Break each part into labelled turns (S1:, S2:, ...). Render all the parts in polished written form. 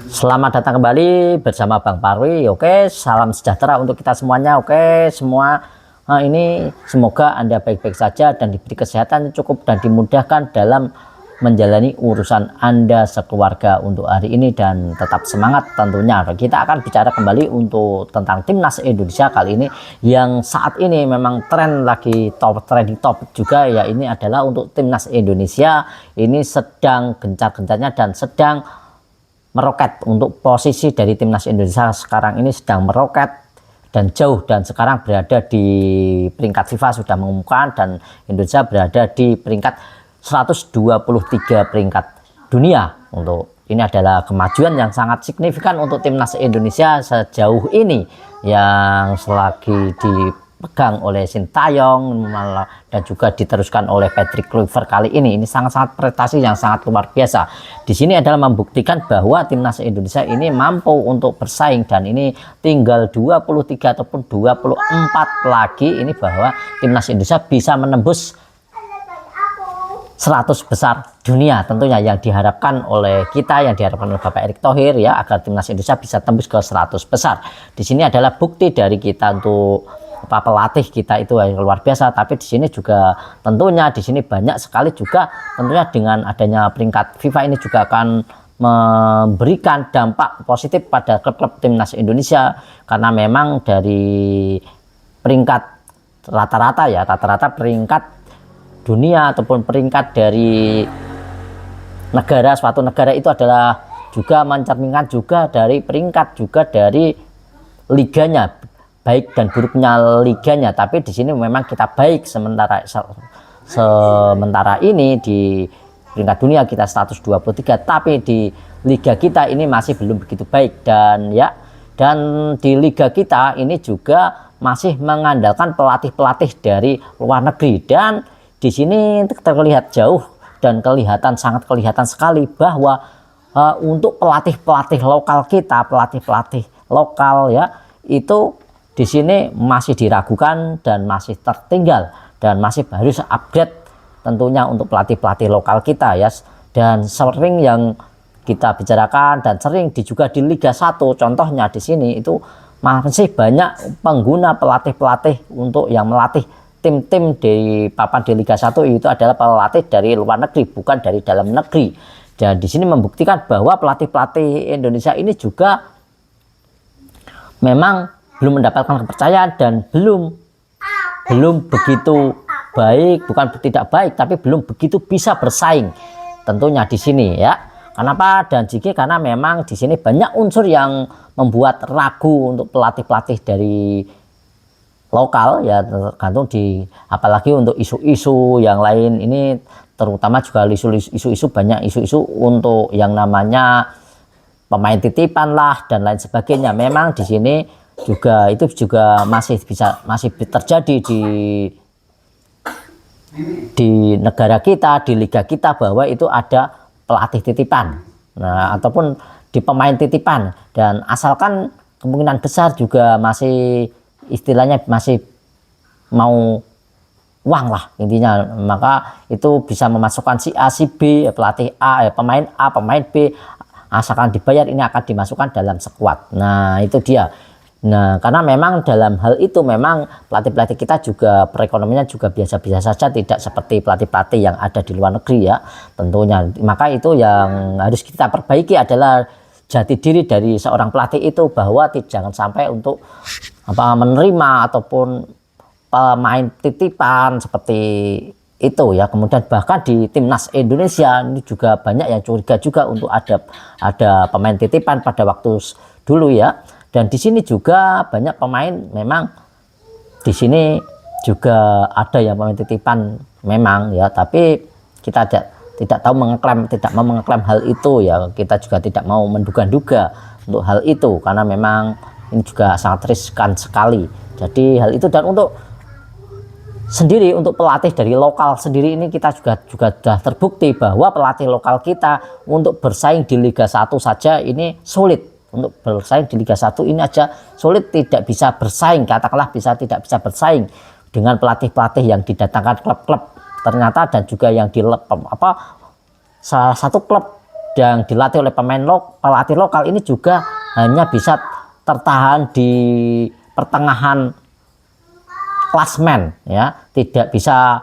S1: Selamat datang kembali bersama Bang Parwi. Oke, salam sejahtera untuk kita semuanya. Oke, semua ini semoga Anda baik-baik saja dan diberi kesehatan cukup dan dimudahkan dalam menjalani urusan Anda sekeluarga untuk hari ini, dan tetap semangat tentunya. Kita akan bicara kembali untuk tentang timnas Indonesia kali ini yang saat ini memang tren lagi trending top juga ya. Ini adalah untuk timnas Indonesia ini sedang gencar-gencarnya dan sedang meroket. Untuk posisi dari timnas Indonesia sekarang ini sedang meroket dan jauh, dan sekarang berada di peringkat FIFA sudah mengumumkan, dan Indonesia berada di peringkat 123 peringkat dunia. Untuk ini adalah kemajuan yang sangat signifikan untuk timnas Indonesia sejauh ini yang selagi dipegang oleh Sintayong dan juga diteruskan oleh Patrick Kluivert kali ini sangat-sangat prestasi yang sangat luar biasa. Di sini adalah membuktikan bahwa timnas Indonesia ini mampu untuk bersaing, dan ini tinggal 23 ataupun 24 lagi ini bahwa timnas Indonesia bisa menembus 100 besar dunia tentunya, yang diharapkan oleh kita, yang diharapkan oleh Bapak Erick Thohir ya, agar timnas Indonesia bisa tembus ke 100 besar. Di sini adalah bukti dari kita untuk pelatih kita itu luar biasa. Tapi di sini juga tentunya di sini banyak sekali juga tentunya dengan adanya peringkat FIFA ini juga akan memberikan dampak positif pada klub-klub timnas Indonesia, karena memang dari peringkat rata-rata peringkat dunia ataupun peringkat dari negara, suatu negara itu adalah juga mencerminkan juga dari peringkat juga dari liganya, baik dan buruknya liganya. Tapi di sini memang kita baik, sementara ini di peringkat dunia kita 123, tapi di liga kita ini masih belum begitu baik, dan di liga kita ini juga masih mengandalkan pelatih-pelatih dari luar negeri. Dan di sini terlihat jauh dan sangat kelihatan sekali bahwa untuk pelatih-pelatih lokal kita, pelatih-pelatih lokal ya, itu di sini masih diragukan dan masih tertinggal, dan masih harus upgrade tentunya untuk pelatih-pelatih lokal kita ya. Dan sering yang kita bicarakan dan sering juga di Liga 1 contohnya di sini itu masih banyak pengguna pelatih-pelatih untuk yang melatih tim-tim di papan di Liga 1 itu adalah pelatih dari luar negeri, bukan dari dalam negeri. Dan di sini membuktikan bahwa pelatih-pelatih Indonesia ini juga memang belum mendapatkan kepercayaan dan belum begitu baik, bukan tidak baik, tapi belum begitu bisa bersaing tentunya di sini ya. Kenapa? Dan jika karena memang di sini banyak unsur yang membuat ragu untuk pelatih-pelatih dari lokal ya, tergantung di apalagi untuk isu-isu yang lain ini, terutama juga isu-isu banyak isu-isu untuk yang namanya pemain titipan lah dan lain sebagainya. Memang di sini juga itu juga masih terjadi di negara kita, di liga kita, bahwa itu ada pelatih titipan, nah ataupun di pemain titipan, dan asalkan kemungkinan besar juga masih istilahnya masih mau uang lah intinya, maka itu bisa memasukkan si A si B, pelatih A pemain A pemain B, asalkan dibayar ini akan dimasukkan dalam skuad. Nah itu dia. Nah karena memang dalam hal itu memang pelatih-pelatih kita juga perekonomiannya juga biasa-biasa saja, tidak seperti pelatih-pelatih yang ada di luar negeri ya tentunya. Maka itu yang harus kita perbaiki adalah jati diri dari seorang pelatih itu, bahwa jangan sampai untuk menerima ataupun pemain titipan seperti itu ya. Kemudian bahkan di timnas Indonesia ini juga banyak yang curiga juga untuk ada pemain titipan pada waktu dulu ya. Dan di sini juga banyak pemain, memang di sini juga ada yang pemain titipan memang ya, tapi kita tidak mau mengklaim hal itu ya. Kita juga tidak mau menduga-duga untuk hal itu, karena memang ini juga sangat riskan sekali. Jadi hal itu, dan untuk pelatih dari lokal sendiri ini kita juga sudah terbukti bahwa pelatih lokal kita untuk bersaing di Liga 1 saja ini sulit. Untuk bersaing di Liga 1 ini aja sulit, tidak bisa bersaing, katakanlah tidak bisa bersaing dengan pelatih-pelatih yang didatangkan klub-klub ternyata, dan juga yang salah satu klub yang dilatih oleh pelatih lokal ini juga hanya bisa tertahan di pertengahan klasmen ya, tidak bisa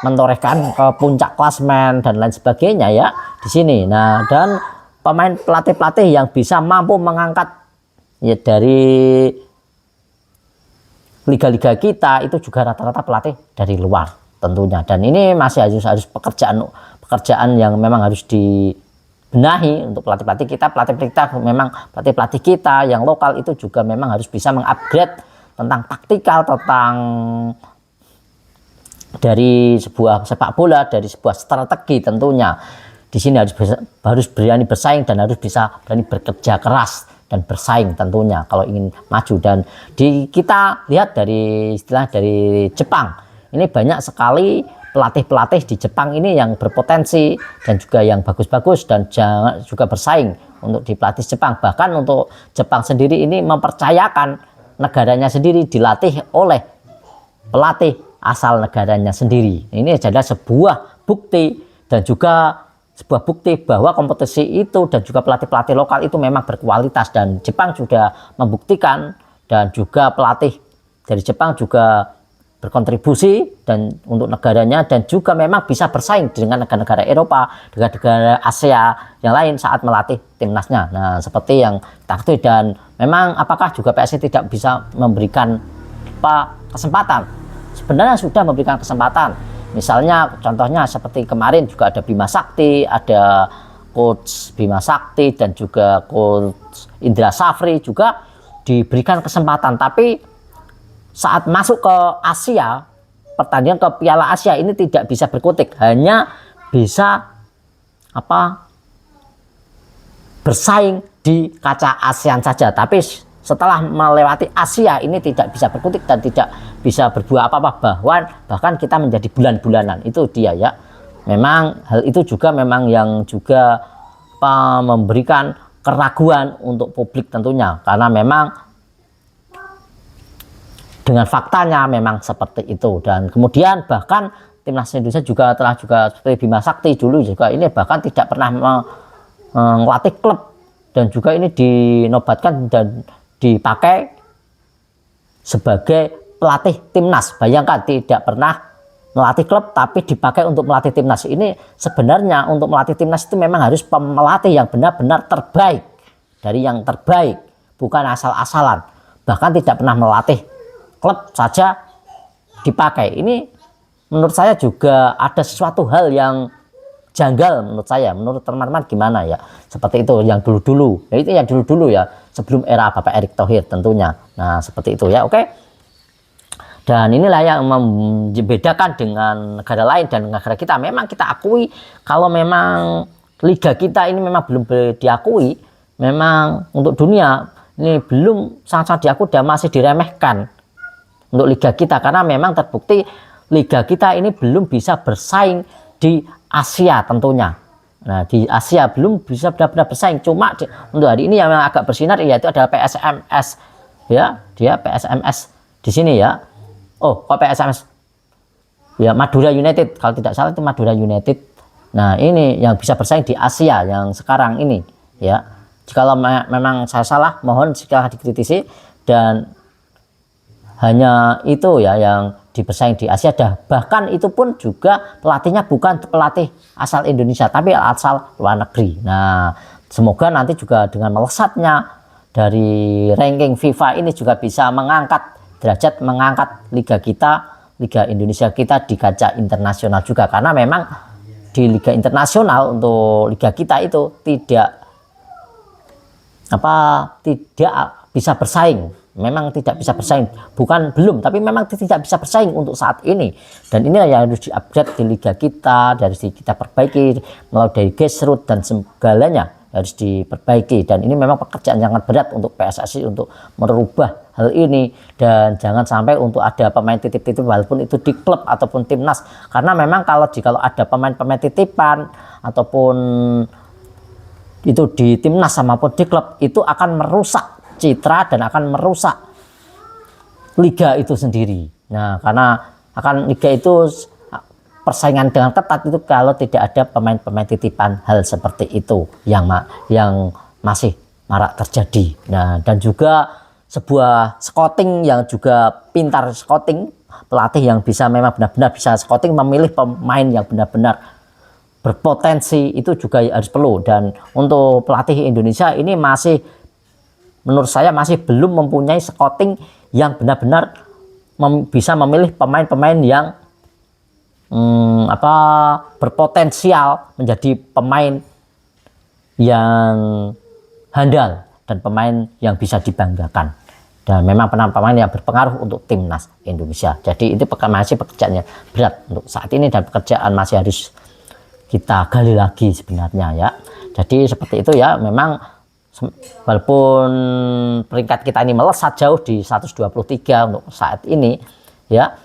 S1: mentorehkan ke puncak klasmen dan lain sebagainya ya di sini. Nah, dan pelatih-pelatih yang bisa mampu mengangkat ya dari liga-liga kita itu juga rata-rata pelatih dari luar tentunya, dan ini masih harus pekerjaan yang memang harus dibenahi untuk pelatih-pelatih kita. Memang pelatih kita yang lokal itu juga memang harus bisa mengupgrade tentang taktikal, tentang dari sebuah sepak bola, dari sebuah strategi tentunya. Di sini harus berani bersaing dan harus bisa berani bekerja keras dan bersaing tentunya kalau ingin maju. Dan kita lihat dari istilah dari Jepang, ini banyak sekali pelatih-pelatih di Jepang ini yang berpotensi dan juga yang bagus-bagus dan juga bersaing untuk di pelatih Jepang. Bahkan untuk Jepang sendiri ini mempercayakan negaranya sendiri dilatih oleh pelatih asal negaranya sendiri. Ini adalah sebuah bukti dan juga sebuah bukti bahwa kompetisi itu dan juga pelatih-pelatih lokal itu memang berkualitas, dan Jepang sudah membuktikan, dan juga pelatih dari Jepang juga berkontribusi dan untuk negaranya, dan juga memang bisa bersaing dengan negara-negara Eropa, dengan negara Asia yang lain saat melatih timnasnya. Nah, seperti yang kita ketahui, dan memang apakah juga PSSI tidak bisa memberikan kesempatan? Sebenarnya sudah memberikan kesempatan. Misalnya contohnya seperti kemarin juga ada Bima Sakti, ada coach Bima Sakti dan juga coach Indra Safri juga diberikan kesempatan, tapi saat masuk ke Asia, pertandingan ke Piala Asia ini tidak bisa berkutik, hanya bisa bersaing di kaca ASEAN saja. Tapi setelah melewati Asia ini tidak bisa berkutik dan tidak bisa berbuah apa-apa, bahkan kita menjadi bulan-bulanan. Itu dia ya. Memang hal itu juga memang yang juga memberikan keraguan untuk publik tentunya, karena memang dengan faktanya memang seperti itu. Dan kemudian bahkan timnas Indonesia juga seperti Bima Sakti dulu juga ini bahkan tidak pernah melatih klub, dan juga ini dinobatkan dan dipakai sebagai pelatih timnas. Bayangkan, tidak pernah melatih klub tapi dipakai untuk melatih timnas. Ini sebenarnya untuk melatih timnas itu memang harus pelatih yang benar-benar terbaik dari yang terbaik, bukan asal-asalan. Bahkan tidak pernah melatih klub saja dipakai. Ini menurut saya juga ada sesuatu hal yang janggal menurut saya. Menurut teman-teman gimana ya? Seperti itu yang dulu-dulu. Ya itu yang dulu-dulu ya, sebelum era Bapak Erick Thohir tentunya. Nah, seperti itu ya. Oke. Dan inilah yang membedakan dengan negara lain dan negara kita. Memang kita akui kalau memang liga kita ini memang belum diakui. Memang untuk dunia ini belum sangat-sangat diakui dan masih diremehkan untuk liga kita, karena memang terbukti liga kita ini belum bisa bersaing di Asia tentunya. Nah, di Asia belum bisa benar-benar bersaing. Cuma untuk hari ini yang agak bersinar yaitu adalah PSMS ya, dia PSMS di sini ya. Oh, kok PSMS ya, Madura United kalau tidak salah itu Madura United. Nah, ini yang bisa bersaing di Asia yang sekarang ini ya. Jika memang saya salah, mohon jika dikritisi. Dan hanya itu ya yang dibersaing di Asia. Bahkan itu pun juga pelatihnya bukan pelatih asal Indonesia tapi asal luar negeri. Nah, semoga nanti juga dengan melesatnya dari ranking FIFA ini juga bisa mengangkat derajat, mengangkat liga kita, liga Indonesia kita di kancah internasional juga, karena memang di liga internasional untuk liga kita itu tidak bisa bersaing. Memang tidak bisa bersaing, bukan belum, tapi memang tidak bisa bersaing untuk saat ini. Dan inilah yang harus di-upgrade di liga kita, dari kita perbaiki melalui dari grassroots dan segalanya harus diperbaiki. Dan ini memang pekerjaan yang sangat berat untuk PSSI untuk merubah hal ini, dan jangan sampai untuk ada pemain titip-titip walaupun itu di klub ataupun timnas, karena memang kalau ada pemain-pemain titipan ataupun itu di timnas maupun di klub, itu akan merusak citra dan akan merusak liga itu sendiri. Nah, karena akan liga itu persaingan dengan ketat itu kalau tidak ada pemain-pemain titipan. Hal seperti itu yang masih marak terjadi. Nah, dan juga sebuah scouting yang juga pintar scouting, pelatih yang bisa memang benar-benar bisa scouting, memilih pemain yang benar-benar berpotensi itu juga harus perlu. Dan untuk pelatih Indonesia ini masih, menurut saya masih belum mempunyai scouting yang benar-benar bisa memilih pemain-pemain yang berpotensial menjadi pemain yang handal dan pemain yang bisa dibanggakan, dan memang pemain yang berpengaruh untuk timnas Indonesia. Jadi itu masih pekerjaannya berat untuk saat ini, dan pekerjaan masih harus kita gali lagi sebenarnya ya. Jadi seperti itu ya, memang walaupun peringkat kita ini melesat jauh di 123 untuk saat ini ya,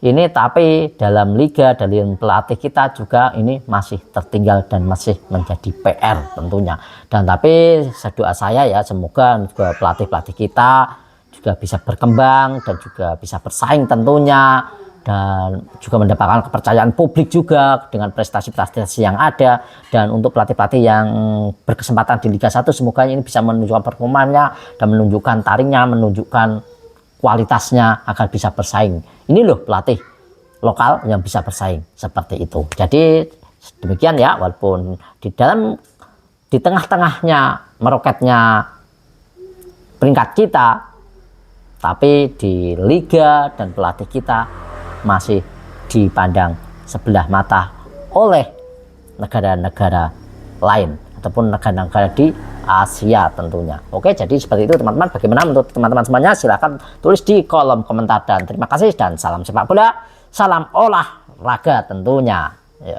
S1: ini tapi dalam liga, dalam pelatih kita juga ini masih tertinggal dan masih menjadi PR tentunya. Dan tapi doa saya ya, semoga juga pelatih-pelatih kita juga bisa berkembang dan juga bisa bersaing tentunya, dan juga mendapatkan kepercayaan publik juga dengan prestasi-prestasi yang ada. Dan untuk pelatih-pelatih yang berkesempatan di Liga 1, semoga ini bisa menunjukkan performanya dan menunjukkan taringnya, menunjukkan kualitasnya agar bisa bersaing. Ini loh pelatih lokal yang bisa bersaing seperti itu. Jadi demikian ya, walaupun di tengah-tengahnya meroketnya peringkat kita, tapi di liga dan pelatih kita masih dipandang sebelah mata oleh negara-negara lain ataupun negara-negara di Asia tentunya. Oke, jadi seperti itu teman-teman. Bagaimana menurut teman-teman semuanya? Silahkan tulis di kolom komentar, dan terima kasih dan salam sepak bola, salam olahraga tentunya ya.